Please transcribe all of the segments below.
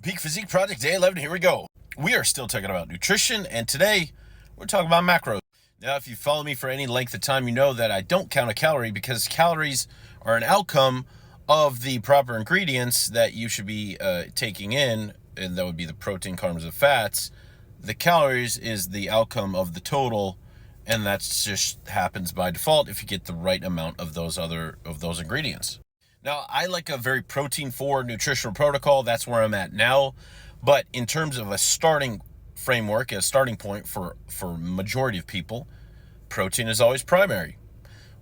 Peak Physique Project Day 11, here we go. We are still talking about nutrition, and today we're talking about macros. Now, if you follow me for any length of time, you know that I don't count a calorie because calories are an outcome of the proper ingredients that you should be taking in, and that would be the protein, carbs, and fats. The calories is the outcome of the total, and that just happens by default if you get the right amount of those ingredients. Now, I like a very protein-forward nutritional protocol. That's where I'm at now. But in terms of a starting framework, a starting point for majority of people, protein is always primary.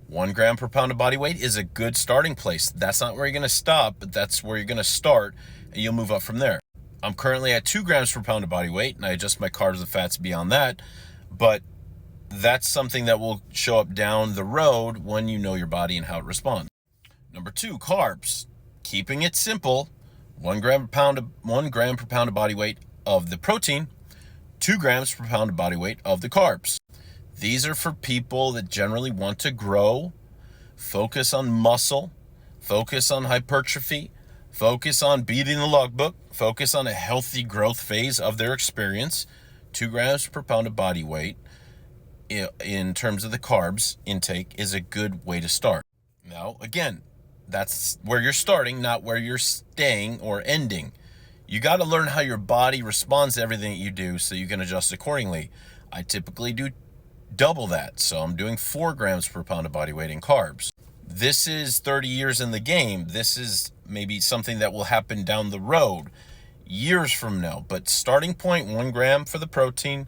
1 gram per pound of body weight is a good starting place. That's not where you're going to stop, but that's where you're going to start, and you'll move up from there. I'm currently at 2 grams per pound of body weight, and I adjust my carbs and fats beyond that. But that's something that will show up down the road when you know your body and how it responds. Number 2, carbs. Keeping it simple, 1 gram per pound of body weight of the protein, 2 grams per pound of body weight of the carbs. These are for people that generally want to grow, focus on muscle, focus on hypertrophy, focus on beating the logbook, focus on a healthy growth phase of their experience. 2 grams per pound of body weight in terms of the carbs intake is a good way to start. Now, again, that's where you're starting, not where you're staying or ending. You got to learn how your body responds to everything that you do so you can adjust accordingly. I typically do double that, so I'm doing 4 grams per pound of body weight in carbs. This is 30 years in the game. This is maybe something that will happen down the road, years from now. But starting point, 1 gram for the protein,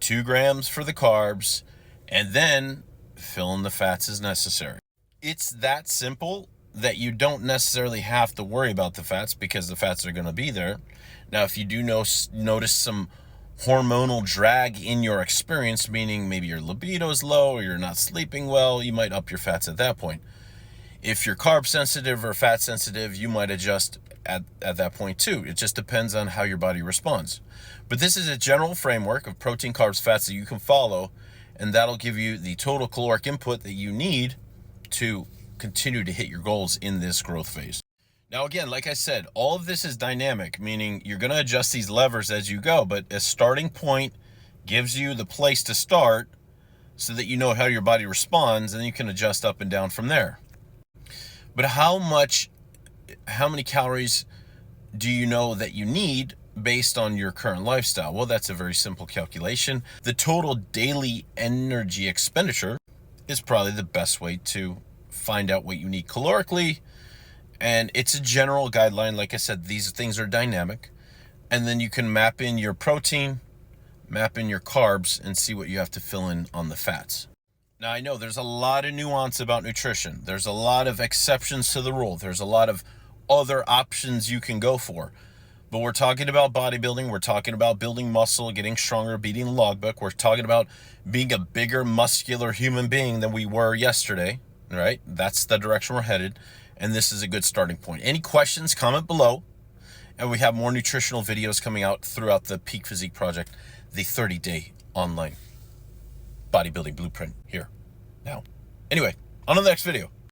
2 grams for the carbs, and then fill in the fats as necessary. It's that simple that you don't necessarily have to worry about the fats because the fats are going to be there. Now, if you do notice some hormonal drag in your experience, meaning maybe your libido is low or you're not sleeping well, you might up your fats at that point. If you're carb sensitive or fat sensitive, you might adjust at that point too. It just depends on how your body responds. But this is a general framework of protein, carbs, fats that you can follow, and that'll give you the total caloric input that you need to continue to hit your goals in this growth phase. Now, again, like I said, all of this is dynamic, meaning you're going to adjust these levers as you go, but a starting point gives you the place to start so that you know how your body responds, and you can adjust up and down from there. But how many calories do you know that you need based on your current lifestyle? Well, that's a very simple calculation. The total daily energy expenditure is probably the best way to find out what you need calorically. And it's a general guideline. Like I said, these things are dynamic. And then you can map in your protein, map in your carbs, and see what you have to fill in on the fats. Now, I know there's a lot of nuance about nutrition. There's a lot of exceptions to the rule. There's a lot of other options you can go for. But we're talking about bodybuilding. We're talking about building muscle, getting stronger, beating the logbook. We're talking about being a bigger, muscular human being than we were yesterday, right? That's the direction we're headed. And this is a good starting point. Any questions, comment below. And we have more nutritional videos coming out throughout the Peak Physique Project, the 30-day online bodybuilding blueprint here now. Anyway, on to the next video.